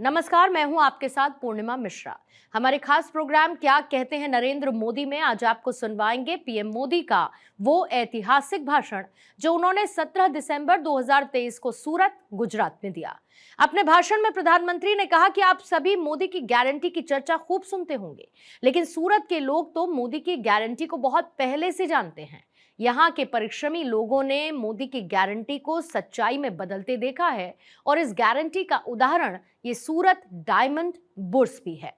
नमस्कार, मैं हूं आपके साथ पूर्णिमा मिश्रा। हमारे खास प्रोग्राम क्या कहते हैं नरेंद्र मोदी में आज आपको सुनवाएंगे पीएम मोदी का वो ऐतिहासिक भाषण जो उन्होंने 17 दिसंबर 2023 को सूरत, गुजरात में दिया। अपने भाषण में प्रधानमंत्री ने कहा कि आप सभी मोदी की गारंटी की चर्चा खूब सुनते होंगे, लेकिन सूरत के लोग तो मोदी की गारंटी को बहुत पहले से जानते हैं। यहाँ के परिश्रमी लोगों ने मोदी की गारंटी को सच्चाई में बदलते देखा है और इस गारंटी का उदाहरण ये सूरत डायमंड बुर्स भी है।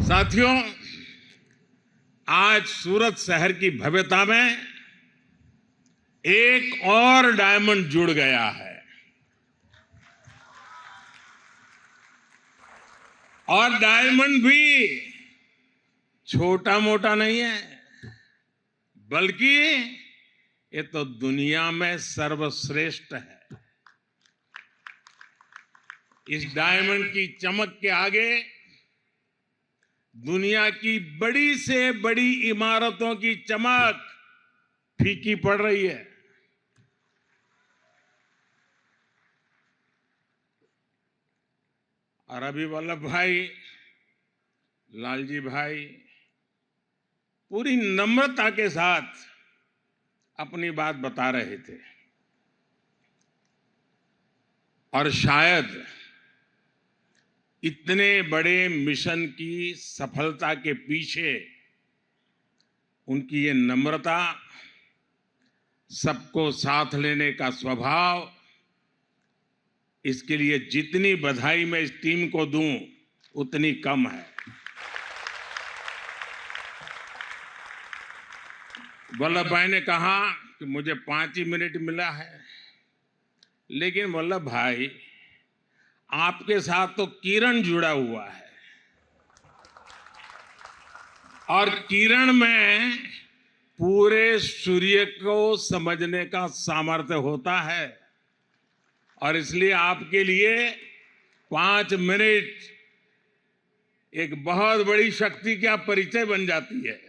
साथियों, आज सूरत शहर की भव्यता में एक और डायमंड जुड़ गया है और डायमंड भी छोटा मोटा नहीं है, बल्कि ये तो दुनिया में सर्वश्रेष्ठ है। इस डायमंड की चमक के आगे दुनिया की बड़ी से बड़ी इमारतों की चमक फीकी पड़ रही है। और अभी वल्लभ भाई, लालजी भाई पूरी नम्रता के साथ अपनी बात बता रहे थे और शायद इतने बड़े मिशन की सफलता के पीछे उनकी ये नम्रता, सबको साथ लेने का स्वभाव, इसके लिए जितनी बधाई मैं इस टीम को दूं उतनी कम है। वल्लभ भाई ने कहा कि मुझे 5 ही मिनट मिला है, लेकिन वल्लभ भाई आपके साथ तो किरण जुड़ा हुआ है और किरण में पूरे सूर्य को समझने का सामर्थ्य होता है और इसलिए आपके लिए 5 मिनट एक बहुत बड़ी शक्ति का परिचय बन जाती है।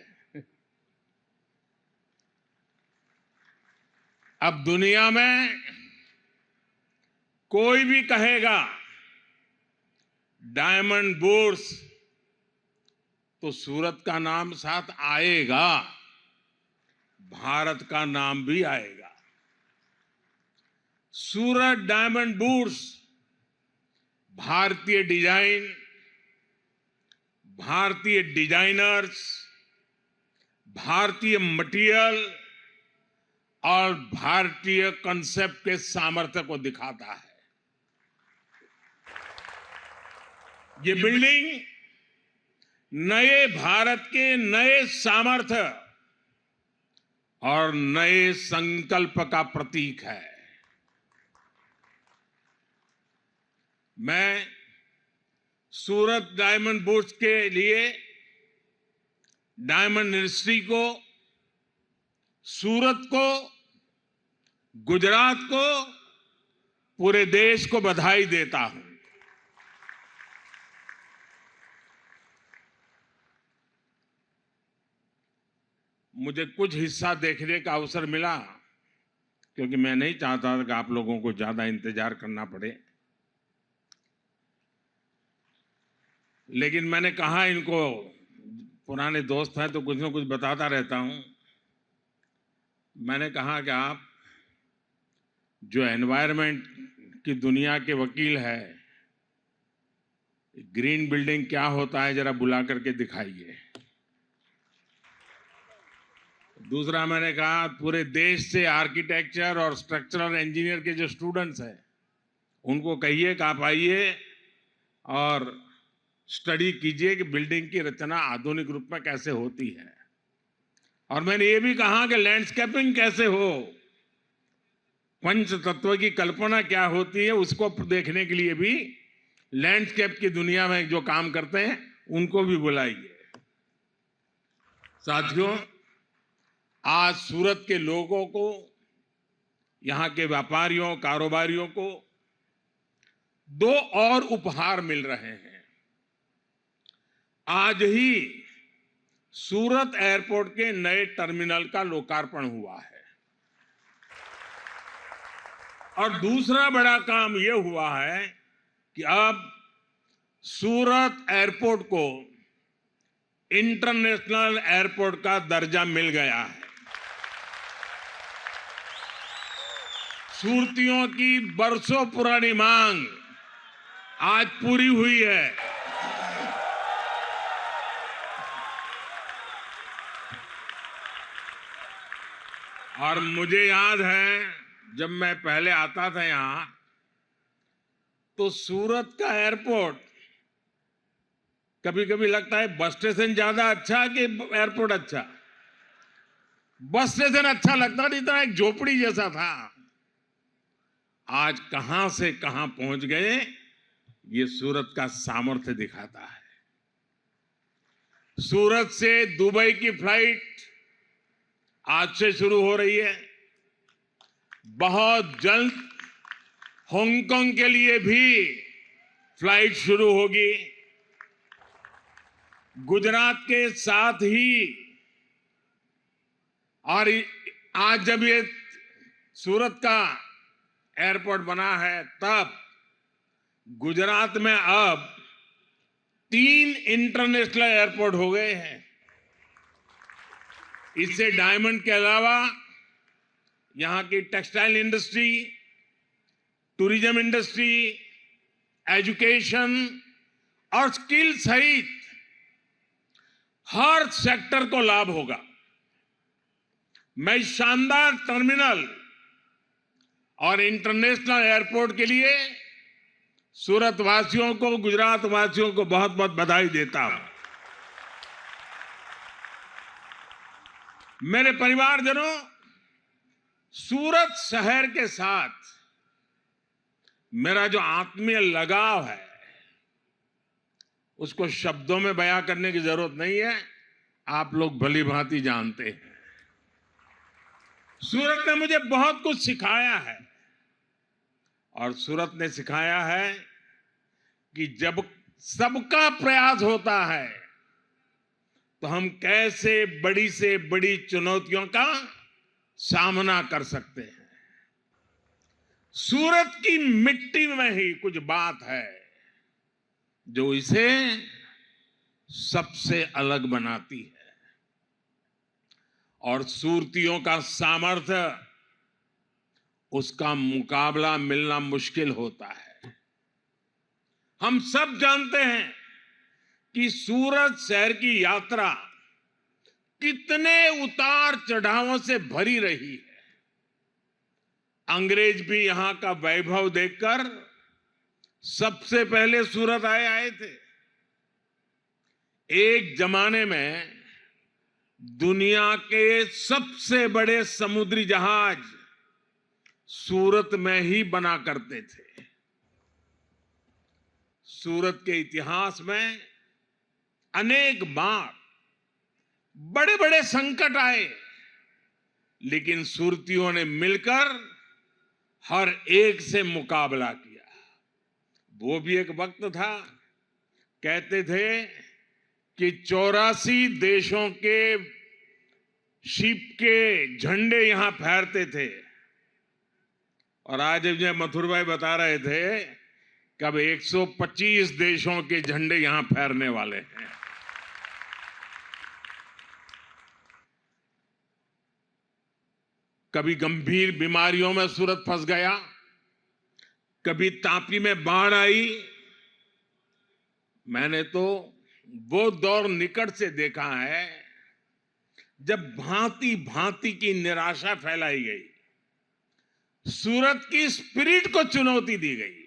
अब दुनिया में कोई भी कहेगा डायमंड बुर्स तो सूरत का नाम साथ आएगा, भारत का नाम भी आएगा। सूरत डायमंड बुर्स भारतीय डिजाइन, भारतीय डिजाइनर्स, भारतीय मटेरियल और भारतीय कंसेप्ट के सामर्थ्य को दिखाता है। ये बिल्डिंग नए भारत के नए सामर्थ्य और नए संकल्प का प्रतीक है। मैं सूरत डायमंड बुर्स के लिए डायमंड इंडस्ट्री को, सूरत को, गुजरात को, पूरे देश को बधाई देता हूं। मुझे कुछ हिस्सा देखने का अवसर मिला क्योंकि मैं नहीं चाहता था कि आप लोगों को ज्यादा इंतजार करना पड़े, लेकिन मैंने कहा इनको, पुराने दोस्त हैं तो कुछ ना कुछ बताता रहता हूं। मैंने कहा कि आप जो एनवायरनमेंट की दुनिया के वकील है, ग्रीन बिल्डिंग क्या होता है जरा बुला करके दिखाइए। दूसरा मैंने कहा पूरे देश से आर्किटेक्चर और स्ट्रक्चरल इंजीनियर के जो स्टूडेंट्स हैं उनको कहिए कि आप आइए और स्टडी कीजिए कि बिल्डिंग की रचना आधुनिक रूप में कैसे होती है। और मैंने ये भी कहा कि लैंडस्केपिंग कैसे हो, पंच तत्व की कल्पना क्या होती है, उसको देखने के लिए भी लैंडस्केप की दुनिया में जो काम करते हैं उनको भी बुलाइए। साथियों, आज सूरत के लोगों को, यहां के व्यापारियों, कारोबारियों को 2 और उपहार मिल रहे हैं। आज ही सूरत एयरपोर्ट के नए टर्मिनल का लोकार्पण हुआ है। और दूसरा बड़ा काम ये हुआ है कि अब सूरत एयरपोर्ट को इंटरनेशनल एयरपोर्ट का दर्जा मिल गया है। सूरतियों की बरसों पुरानी मांग आज पूरी हुई है। और मुझे याद है जब मैं पहले आता था यहां तो सूरत का एयरपोर्ट कभी कभी लगता है बस स्टेशन ज्यादा अच्छा कि एयरपोर्ट अच्छा। बस स्टेशन अच्छा लगता नहीं था, एक झोपड़ी जैसा था। आज कहां से कहां पहुंच गए, ये सूरत का सामर्थ्य दिखाता है। सूरत से दुबई की फ्लाइट आज से शुरू हो रही है। बहुत जल्द हांगकांग के लिए भी फ्लाइट शुरू होगी। गुजरात के साथ ही, और आज जब ये सूरत का एयरपोर्ट बना है तब गुजरात में अब 3 इंटरनेशनल एयरपोर्ट हो गए हैं। इससे डायमंड के अलावा यहां की textile industry, tourism industry, education और स्किल सहित हर सेक्टर को लाभ होगा। मैं शानदार टर्मिनल और इंटरनेशनल एयरपोर्ट के लिए सूरत वासियों को, गुजरात वासियों को बहुत बहुत बधाई देता हूं। मेरे परिवारजनों, सूरत शहर के साथ मेरा जो आत्मीय लगाव है उसको शब्दों में बयां करने की जरूरत नहीं है, आप लोग भली भांति जानते हैं। सूरत ने मुझे बहुत कुछ सिखाया है और सूरत ने सिखाया है कि जब सबका प्रयास होता है तो हम कैसे बड़ी से बड़ी चुनौतियों का सामना कर सकते हैं। सूरत की मिट्टी में ही कुछ बात है जो इसे सबसे अलग बनाती है और सूरतियों का सामर्थ्य, उसका मुकाबला मिलना मुश्किल होता है। हम सब जानते हैं कि सूरत शहर की यात्रा कितने उतार चढ़ावों से भरी रही है। अंग्रेज भी यहां का वैभव देखकर सबसे पहले सूरत आए थे। एक जमाने में दुनिया के सबसे बड़े समुद्री जहाज सूरत में ही बना करते थे। सूरत के इतिहास में अनेक बार बड़े बड़े संकट आए, लेकिन सूरतियों ने मिलकर हर एक से मुकाबला किया। वो भी एक वक्त था, कहते थे कि 84 देशों के शिप के झंडे यहां फहरते थे। और आज मुझे मथुर भाई बता रहे थे कब 125 देशों के झंडे यहां फहरने वाले हैं। कभी गंभीर बीमारियों में सूरत फंस गया, कभी तापी में बाढ़ आई। मैंने तो वो दौर निकट से देखा है जब भांति भांति की निराशा फैलाई गई, सूरत की स्पिरिट को चुनौती दी गई।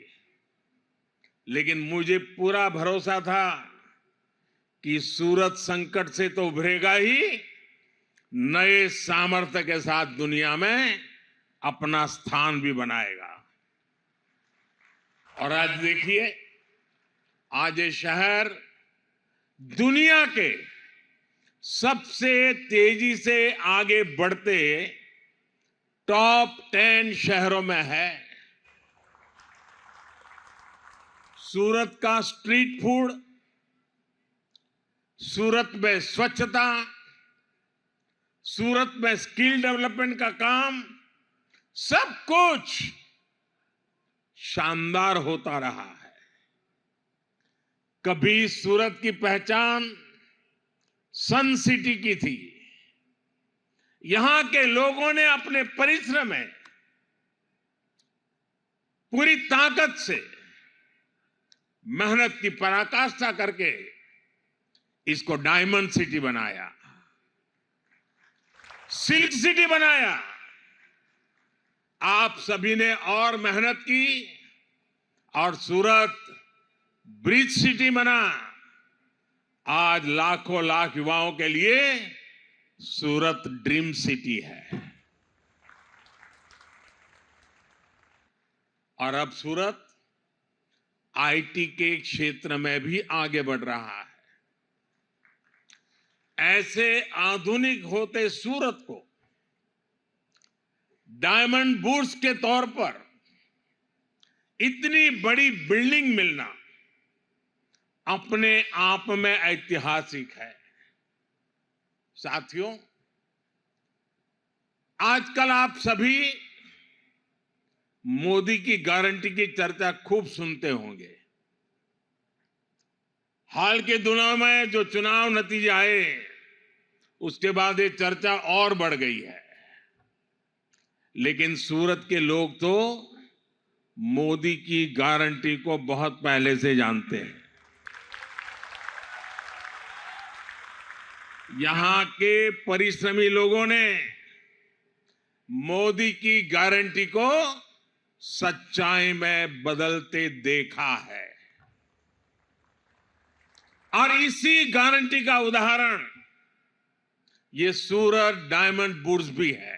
लेकिन मुझे पूरा भरोसा था कि सूरत संकट से तो उभरेगा ही, नए सामर्थ्य के साथ दुनिया में अपना स्थान भी बनाएगा। और आज देखिए, आज ये शहर दुनिया के सबसे तेजी से आगे बढ़ते टॉप 10 शहरों में है। सूरत का स्ट्रीट फूड, सूरत में स्वच्छता, सूरत में स्किल डेवलपमेंट का काम, सब कुछ शानदार होता रहा है। कभी सूरत की पहचान सन सिटी की थी। यहां के लोगों ने अपने परिश्रम में पूरी ताकत से मेहनत की पराकाष्ठा करके इसको डायमंड सिटी बनाया, सिल्क सिटी बनाया। आप सभी ने और मेहनत की और सूरत ब्रिज सिटी बना। आज लाखों लाख युवाओं के लिए सूरत ड्रीम सिटी है। और अब सूरत आईटी के क्षेत्र में भी आगे बढ़ रहा है। ऐसे आधुनिक होते सूरत को डायमंड बुर्स के तौर पर इतनी बड़ी बिल्डिंग मिलना अपने आप में ऐतिहासिक है। साथियों, आजकल आप सभी मोदी की गारंटी की चर्चा खूब सुनते होंगे। हाल के दिनों में जो चुनाव नतीजे आए, उसके बाद ये चर्चा और बढ़ गई है। लेकिन सूरत के लोग तो मोदी की गारंटी को बहुत पहले से जानते हैं। यहां के परिश्रमी लोगों ने मोदी की गारंटी को सच्चाई में बदलते देखा है। और इसी गारंटी का उदाहरण ये सूरत डायमंड बुर्स भी है।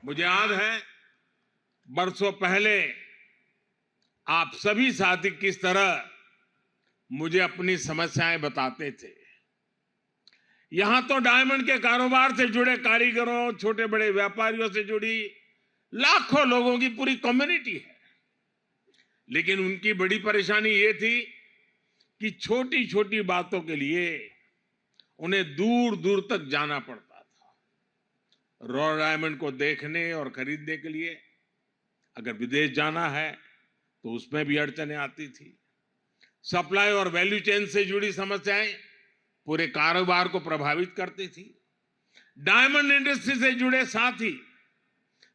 मुझे याद है बरसों पहले आप सभी साथी किस तरह मुझे अपनी समस्याएं बताते थे। यहां तो डायमंड के कारोबार से जुड़े कारीगरों, छोटे बड़े व्यापारियों से जुड़ी लाखों लोगों की पूरी कम्युनिटी है। लेकिन उनकी बड़ी परेशानी ये थी कि छोटी छोटी बातों के लिए उन्हें दूर दूर तक जाना पड़ता था। रॉ डायमंड को देखने और खरीदने के लिए अगर विदेश जाना है तो उसमें भी अड़चनें आती थी। सप्लाई और वैल्यू चेन से जुड़ी समस्याएं पूरे कारोबार को प्रभावित करती थी। डायमंड इंडस्ट्री से जुड़े साथी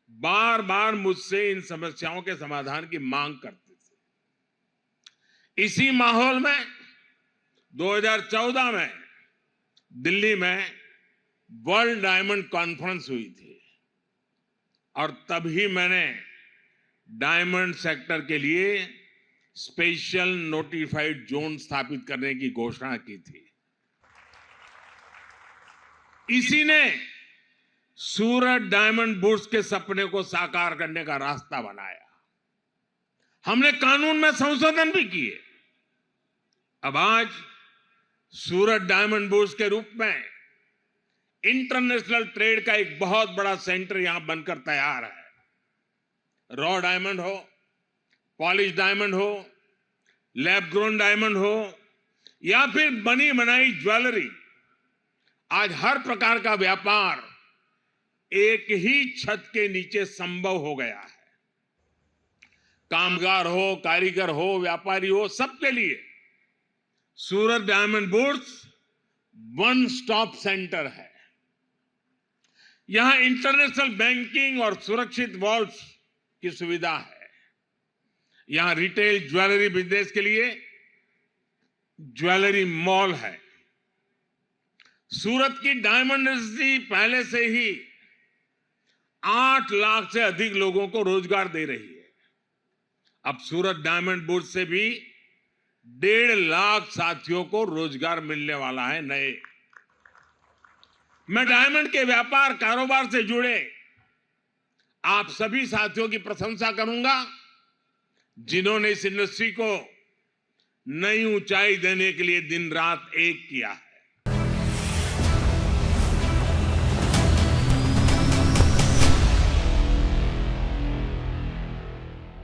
बार बार मुझसे इन समस्याओं के समाधान की मांग करते थे। इसी माहौल में 2014 में दिल्ली में वर्ल्ड डायमंड कॉन्फ्रेंस हुई थी और तभी मैंने डायमंड सेक्टर के लिए स्पेशल नोटिफाइड जोन स्थापित करने की घोषणा की थी। इसी ने सूरत डायमंड बुर्स के सपने को साकार करने का रास्ता बनाया। हमने कानून में संशोधन भी किए। अब आज सूरत डायमंड बुर्स के रूप में इंटरनेशनल ट्रेड का एक बहुत बड़ा सेंटर यहां बनकर तैयार है। रॉ डायमंड हो, पॉलिश डायमंड हो, लैब ग्रोन डायमंड हो या फिर बनी बनाई ज्वेलरी, आज हर प्रकार का व्यापार एक ही छत के नीचे संभव हो गया है। कामगार हो, कारीगर हो, व्यापारी हो, सबके लिए Surat diamond bourse one stop centre है। यहां इंटरनेशनल बैंकिंग और सुरक्षित वॉल्ट्स की सुविधा है। यहां रिटेल ज्वेलरी बिजनेस के लिए ज्वेलरी मॉल है। सूरत की डायमंड इंडस्ट्री पहले से ही 8 लाख से अधिक लोगों को रोजगार दे रही है। अब सूरत डायमंड बुर्स से भी 1.5 लाख साथियों को रोजगार मिलने वाला है नए। मैं डायमंड के व्यापार कारोबार से जुड़े आप सभी साथियों की प्रशंसा करूंगा जिन्होंने इस इंडस्ट्री को नई ऊंचाई देने के लिए दिन रात एक किया है।